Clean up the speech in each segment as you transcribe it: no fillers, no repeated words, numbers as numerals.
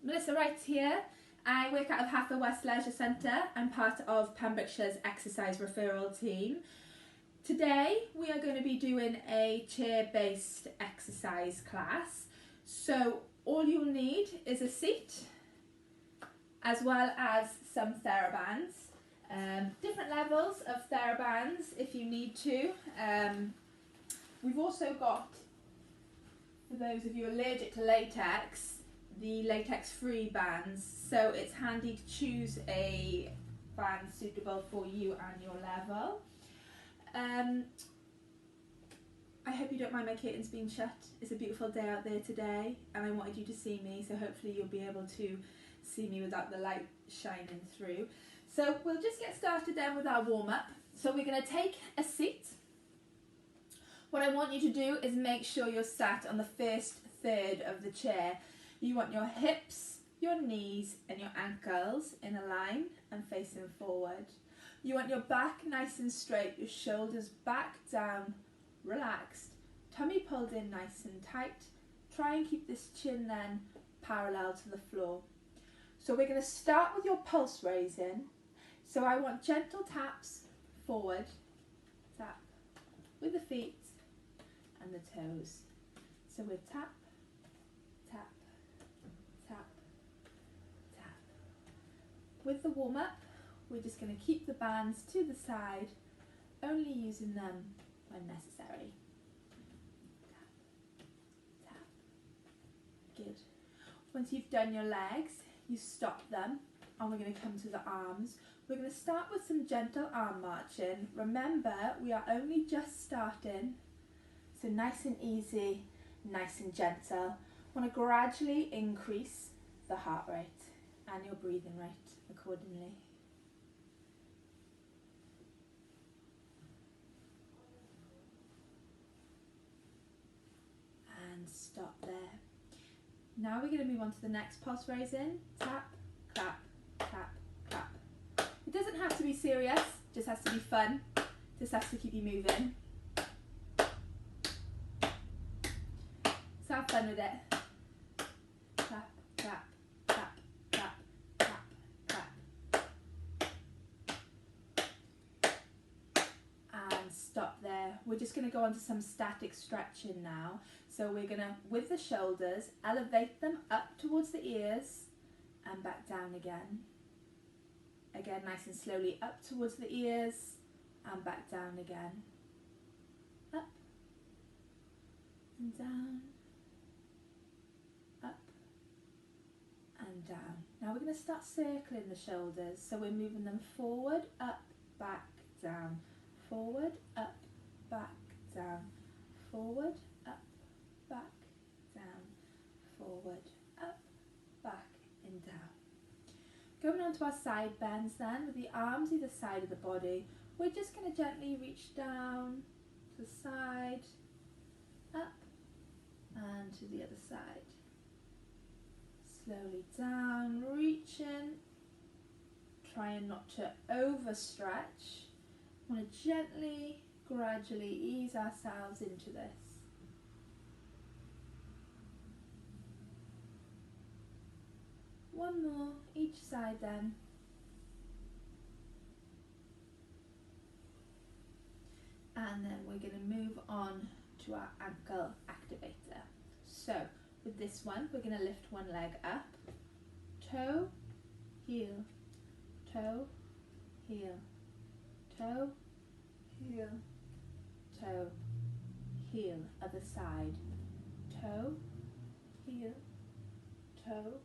Melissa Wright here. I work out of Haverford Leisure Centre. I'm part of Pembrokeshire's exercise referral team. Today we are going to be doing a chair-based exercise class. So all you'll need is a seat as well as some TheraBands. Different levels of TheraBands if you need to. We've also got, for those of you allergic to latex, the latex-free bands, so it's handy to choose a band suitable for you and your level. I hope you don't mind my curtains being shut. It's a beautiful day out there today and I wanted you to see me, so hopefully you'll be able to see me without the light shining through. So we'll just get started then with our warm-up. So we're going to take a seat. What I want you to do is make sure you're sat on the first third of the chair. You want your hips, your knees and your ankles in a line and facing forward. You want your back nice and straight, your shoulders back down, relaxed, tummy pulled in nice and tight. Try and keep this chin then parallel to the floor. So we're going to start with your pulse raising. So I want gentle taps forward, tap with the feet and the toes. So we're tap, tap, tap, tap. With the warm up, we're just going to keep the bands to the side, only using them when necessary. Tap, tap. Good. Once you've done your legs, you stop them and we're going to come to the arms. We're going to start with some gentle arm marching. Remember, we are only just starting, so nice and easy, nice and gentle. Want to gradually increase the heart rate and your breathing rate accordingly. And stop there. Now we're going to move on to the next pulse raising. Tap, clap, tap, clap. It doesn't have to be serious, just has to be fun. Just has to keep you moving. So have fun with it. Tap, tap, tap, tap, tap, tap. And stop there. We're just going to go on to some static stretching now. So we're going to, with the shoulders, elevate them up towards the ears and back down again. Again, nice and slowly up towards the ears and back down again. Up and down. Up and down. Now we're going to start circling the shoulders. So we're moving them forward, up, back, down. Forward, up, back, down. Forward, up, back, down. Forward, up, back and down. Going on to our side bends then, with the arms either side of the body. We're just going to gently reach down to the side, up and to the other side. Slowly down, reaching, trying not to overstretch. We want to gently, gradually ease ourselves into this. One more, each side then. And then we're going to move on to our ankle activator. So with this one, we're going to lift one leg up, toe, heel, toe, heel, toe, heel, toe, heel. Other side, toe, heel, toe,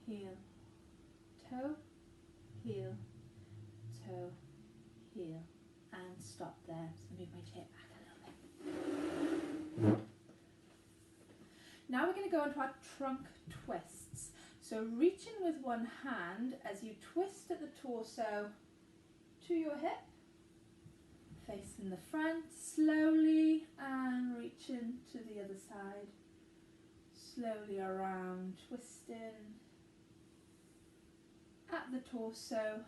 heel, toe, heel, toe, heel, and stop there. So move my chair back a little bit. Now we're going to go into our trunk twists. So reaching with one hand as you twist at the torso to your hip, facing the front slowly and reaching to the other side. Slowly around, twisting at the torso,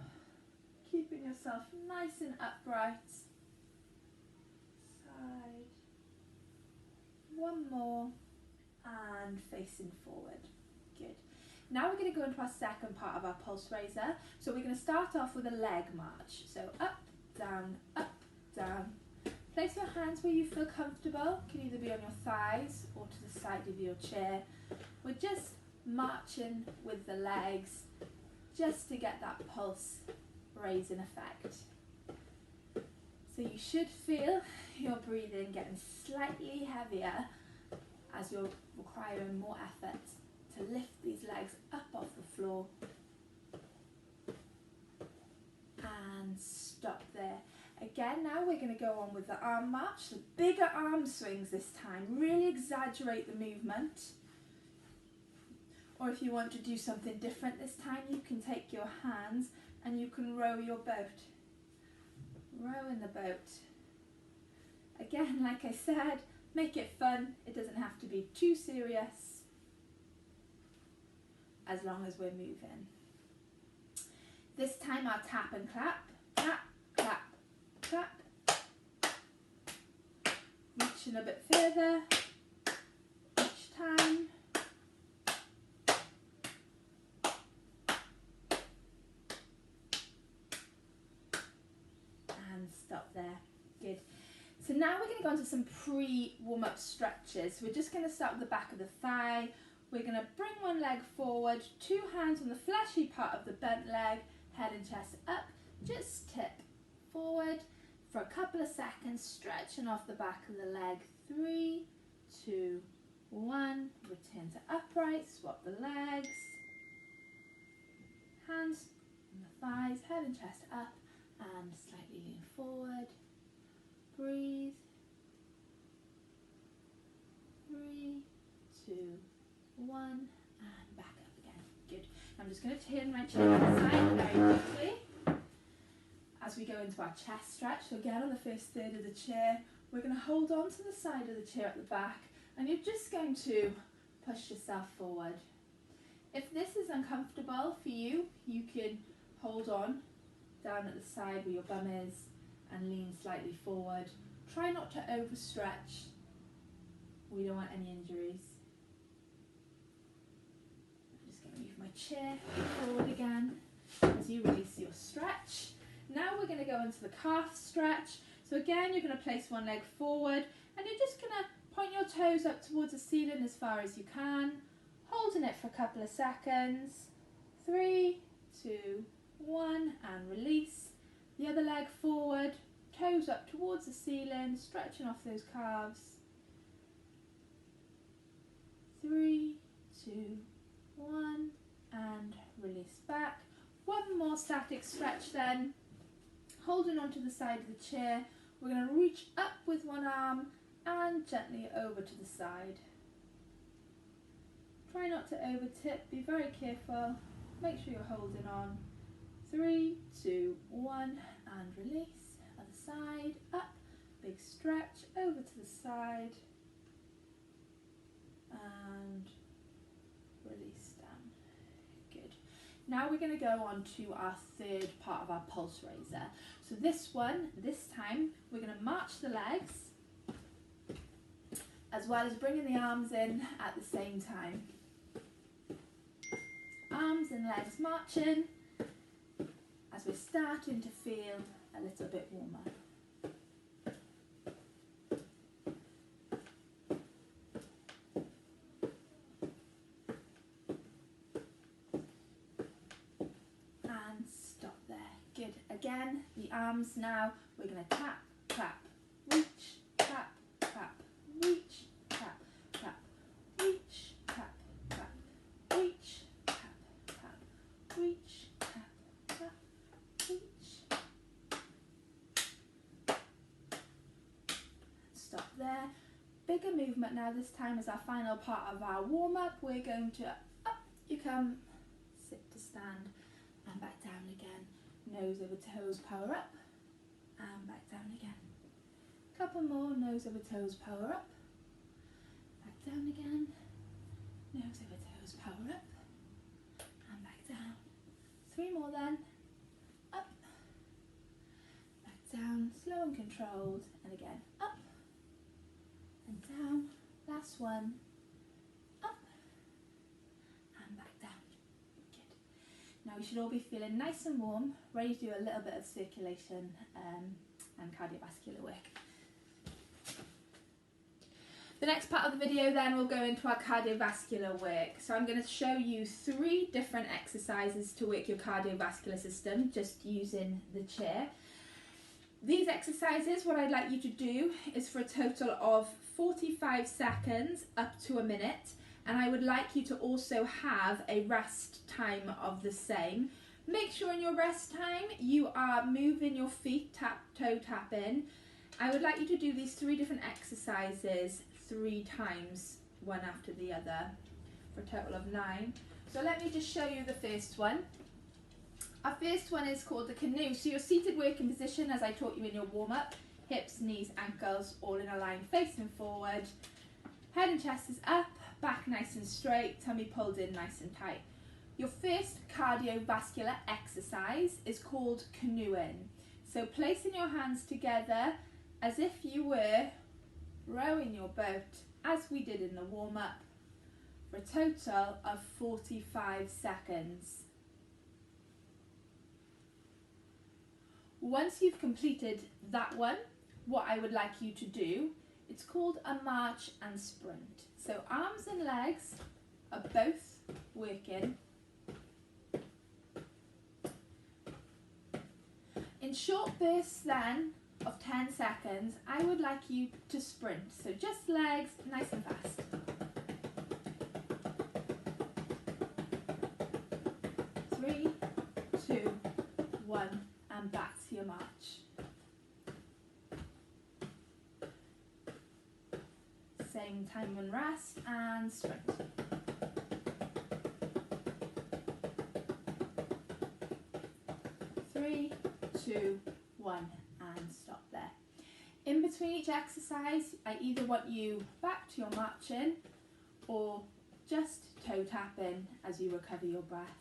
keeping yourself nice and upright. Side. One more and facing forward. Good. Now we're going to go into our second part of our pulse raiser. So we're going to start off with a leg march. So up, down, up, down. Place your hands where you feel comfortable. It can either be on your thighs or to the side of your chair. We're just marching with the legs just to get that pulse raising effect. So you should feel your breathing getting slightly heavier as you're requiring more effort to lift these legs up off the floor. And stop there. Again, now we're going to go on with the arm march. So bigger arm swings this time. Really exaggerate the movement. Or if you want to do something different this time, you can take your hands and you can row your boat. Row in the boat. Again, like I said, make it fun. It doesn't have to be too serious, as long as we're moving. This time I'll tap and clap, clap, clap, clap. Reaching a bit further each time. And stop there. Good. So now we're going to go into some pre-warm-up stretches. We're just going to start with the back of the thigh. We're going to bring one leg forward, two hands on the fleshy part of the bent leg, head and chest up, just tip forward for a couple of seconds, stretching off the back of the leg. 3, 2, 1, return to upright, swap the legs, hands on the thighs, head and chest up, and slightly lean forward. Breathe. 3, 2, 1, and back up again. Good. I'm just going to turn my chair to the side very quickly as we go into our chest stretch. So again, on the first third of the chair, we're going to hold on to the side of the chair at the back, and you're just going to push yourself forward. If this is uncomfortable for you, you can hold on down at the side where your bum is and lean slightly forward. Try not to overstretch. We don't want any injuries. I'm just going to move my chair forward again as you release your stretch. Now we're going to go into the calf stretch. So again, you're going to place one leg forward and you're just going to point your toes up towards the ceiling as far as you can, holding it for a couple of seconds. 3, 2, 1, and release. The other leg forward, toes up towards the ceiling, stretching off those calves. 3, 2, 1, and release back. One more static stretch then. Holding onto the side of the chair, we're going to reach up with one arm and gently over to the side. Try not to over tip, be very careful, make sure you're holding on. 3, 2, 1, and release. Other side, up, big stretch, over to the side, and release down. Good. Now we're going to go on to our third part of our pulse raiser. So this time, we're going to march the legs, as well as bringing the arms in at the same time. Arms and legs marching, as we're starting to feel a little bit warmer. And stop there. Good. Again, the arms now, we're going to tap, tap, reach, tap, tap, reach, tap, tap, reach, tap, tap, reach, tap, tap, reach, tap, tap, reach. Stop there. Bigger movement now. This time is our final part of our warm-up. We're going to up you come, sit to stand, and back down again. Nose over toes, power up, and back down again. Couple more, nose over toes, power up, back down again. Nose over toes, power up, and back down. 3 more then. Up, back down, slow and controlled, and again up and down. Last one. Up and back down. Now we should all be feeling nice and warm, ready to do a little bit of circulation and cardiovascular work. The next part of the video then will go into our cardiovascular work. So I'm going to show you 3 different exercises to work your cardiovascular system just using the chair. These exercises, what I'd like you to do is for a total of 45 seconds up to a minute, and I would like you to also have a rest time of the same. Make sure in your rest time you are moving your feet, tap, toe tapping. I would like you to do these 3 different exercises 3 times, one after the other, for a total of 9. So let me just show you the first one. Our first one is called the canoe. So your seated working position, as I taught you in your warm-up, hips, knees, ankles, all in a line facing forward. Head and chest is up, back nice and straight, tummy pulled in nice and tight. Your first cardiovascular exercise is called canoeing. So placing your hands together as if you were rowing your boat, as we did in the warm-up, for a total of 45 seconds. Once you've completed that one, what I would like you to do, it's called a march and sprint. So arms and legs are both working. In short bursts then, of 10 seconds, I would like you to sprint. So just legs, nice and fast. Three, 2, 1, and back to your march. Same time when rest and sprint. 3, 2, 1. And stop there. In between each exercise, I either want you back to your marching or just toe tapping as you recover your breath.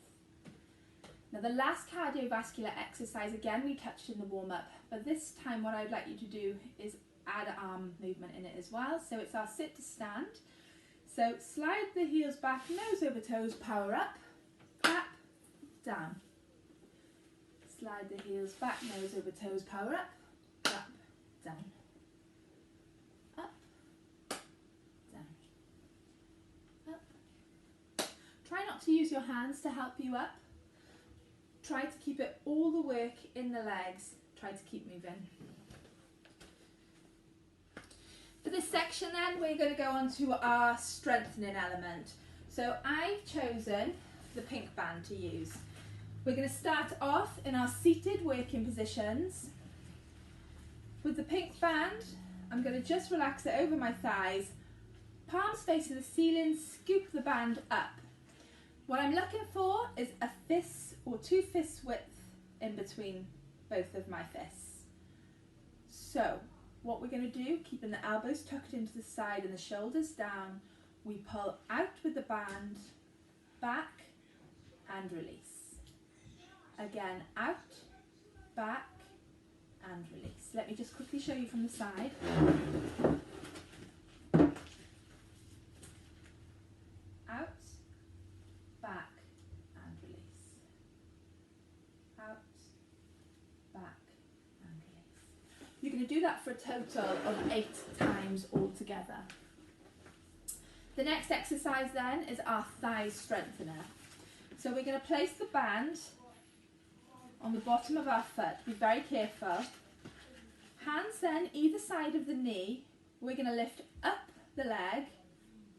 Now the last cardiovascular exercise, again we touched in the warm-up, but this time what I'd like you to do is add arm movement in it as well. So it's our sit to stand. So slide the heels back, nose over toes, power up, clap, down. Slide the heels back, nose over toes, power up, up, down, up, down, up. Try not to use your hands to help you up. Try to keep it all the work in the legs. Try to keep moving. For this section then, we're going to go on to our strengthening element. So I've chosen the pink band to use. We're going to start off in our seated working positions. With the pink band, I'm going to just relax it over my thighs, palms facing the ceiling, scoop the band up. What I'm looking for is a fist or 2 fists width in between both of my fists. So what we're going to do, keeping the elbows tucked into the side and the shoulders down, we pull out with the band, back and release. Again, out, back and release. Let me just quickly show you from the side. Out, back and release. Out, back and release. You're going to do that for a total of 8 times altogether. The next exercise then is our thigh strengthener. So we're going to place the band on the bottom of our foot. Be very careful. Hands then either side of the knee. We're going to lift up the leg,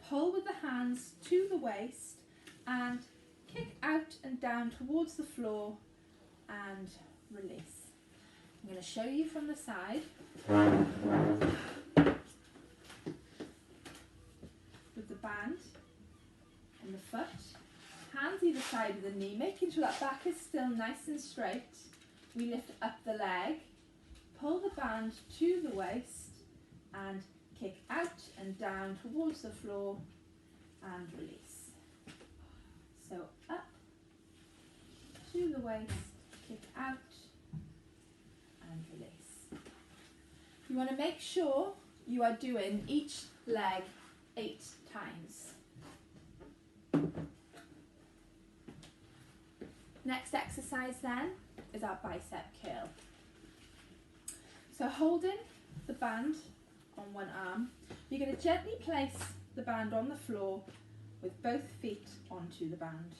pull with the hands to the waist and kick out and down towards the floor and release. I'm going to show you from the side. With the band and the foot. Hands either side of the knee, making sure that back is still nice and straight. We lift up the leg, pull the band to the waist and kick out and down towards the floor and release. So up to the waist, kick out and release. You want to make sure you are doing each leg 8 times. Next exercise then is our bicep curl. So holding the band on one arm, you're going to gently place the band on the floor with both feet onto the band.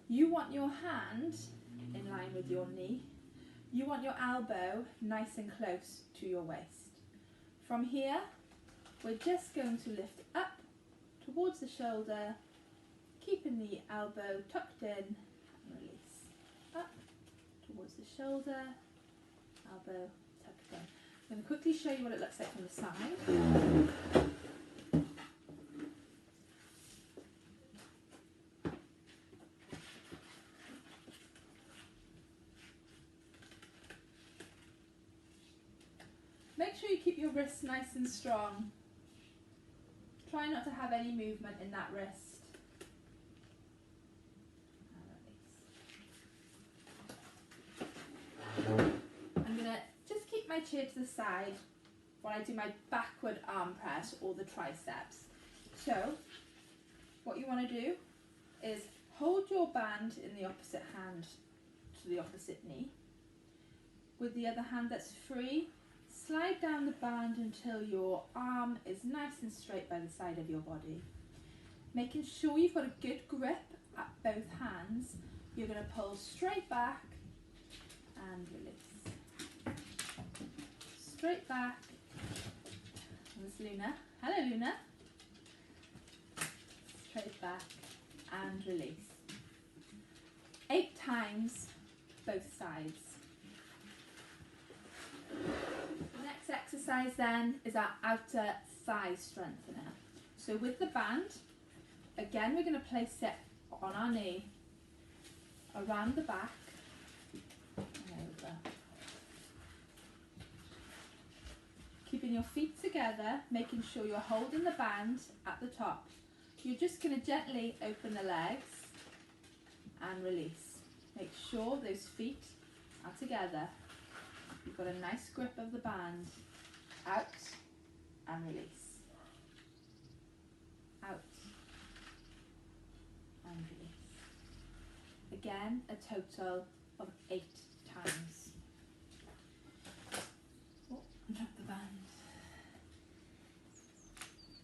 You want your hand in line with your knee. You want your elbow nice and close to your waist. From here, we're just going to lift up towards the shoulder, keeping the elbow tucked in and release. Up towards the shoulder, elbow tucked in. I'm going to quickly show you what it looks like from the side. Make sure you keep your wrists nice and strong. Try not to have any movement in that wrist. I'm going to just keep my chair to the side while I do my backward arm press or the triceps. So, what you want to do is hold your band in the opposite hand to the opposite knee. With the other hand that's free, slide down the band until your arm is nice and straight by the side of your body. Making sure you've got a good grip at both hands, you're going to pull straight back and release. Straight back. There's Luna. Hello, Luna. Straight back and release. 8 times, both sides. The next exercise then is our outer thigh strengthener. So with the band, again we're going to place it on our knee, around the back, and over. Keeping your feet together, making sure you're holding the band at the top. You're just going to gently open the legs and release. Make sure those feet are together. You've got a nice grip of the band. Out and release. Out and release. Again, a total of 8 times. Oh, and drop the band.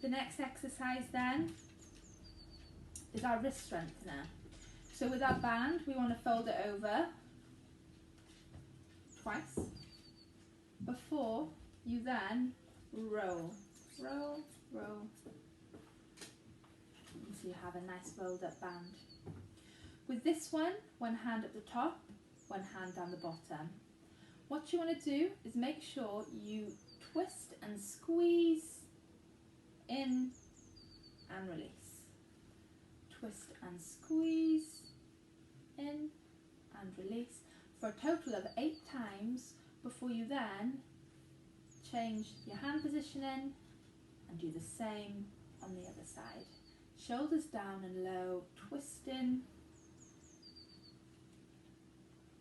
The next exercise then is our wrist strengthener. So with our band, we want to fold it over twice before you then roll, roll, roll. So you have a nice rolled up band. With this one hand at the top, one hand down the bottom. What you want to do is make sure you twist and squeeze in and release. Twist and squeeze in and release for a total of 8 times before you then change your hand positioning and do the same on the other side. Shoulders down and low, twisting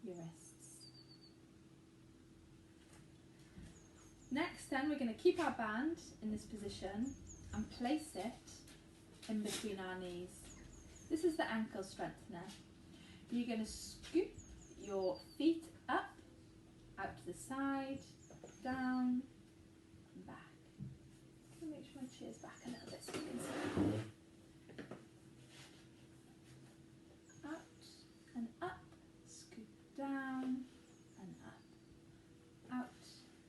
your wrists. Next then we're going to keep our band in this position and place it in between our knees. This is the ankle strengthener. You're going to scoop your feet up, out to the side, down, and back. Let me make sure my chair's back a little bit so you can see. Out and up, scoop down and up. Out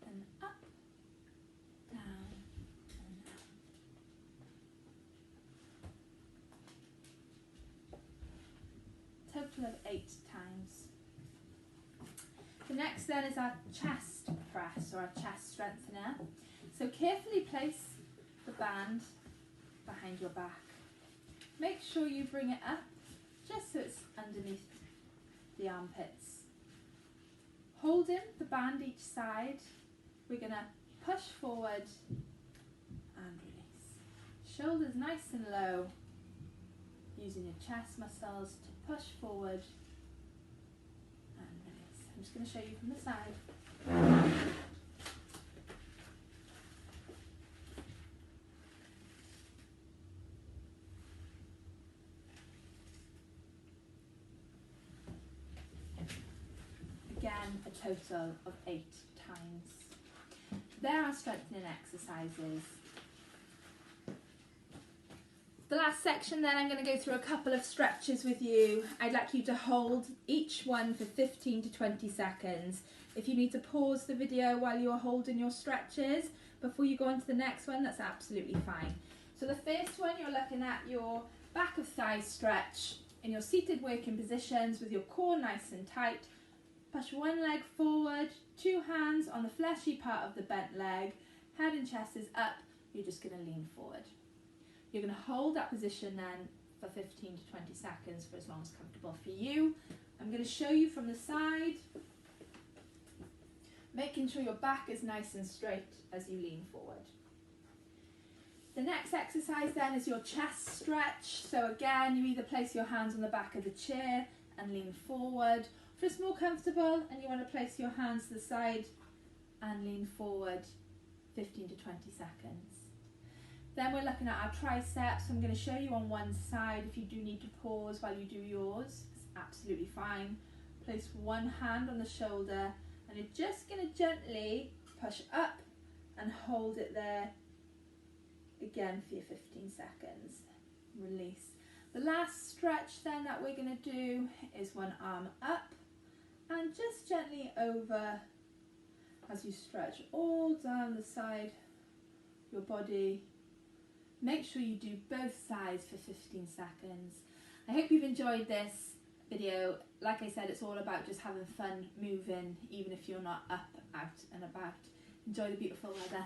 and up, down and up. Total of 8 times. The next then is our chest press or our chest strengthener. So carefully place the band behind your back. Make sure you bring it up just so it's underneath the armpits. Holding the band each side, we're going to push forward and release. Shoulders nice and low, using your chest muscles to push forward and release. I'm just going to show you from the side. total of 8 times. There are strengthening exercises. The last section then, I'm going to go through a couple of stretches with you. I'd like you to hold each one for 15 to 20 seconds. If you need to pause the video while you're holding your stretches before you go on to the next one, that's absolutely fine. So the first one, you're looking at your back of thigh stretch in your seated working positions with your core nice and tight. Push one leg forward, 2 hands on the fleshy part of the bent leg, head and chest is up, you're just going to lean forward. You're going to hold that position then for 15 to 20 seconds for as long as comfortable for you. I'm going to show you from the side, making sure your back is nice and straight as you lean forward. The next exercise then is your chest stretch. So again, you either place your hands on the back of the chair and lean forward. If it's more comfortable and you want to place your hands to the side and lean forward 15 to 20 seconds. Then we're looking at our triceps. I'm going to show you on one side. If you do need to pause while you do yours, it's absolutely fine. Place one hand on the shoulder and you're just going to gently push up and hold it there again for your 15 seconds. Release. The last stretch then that we're going to do is one arm up and just gently over as you stretch all down the side of your body. Make sure you do both sides for 15 seconds. I hope you've enjoyed this video. Like I said, it's all about just having fun moving, even if you're not up, out and about. Enjoy the beautiful weather.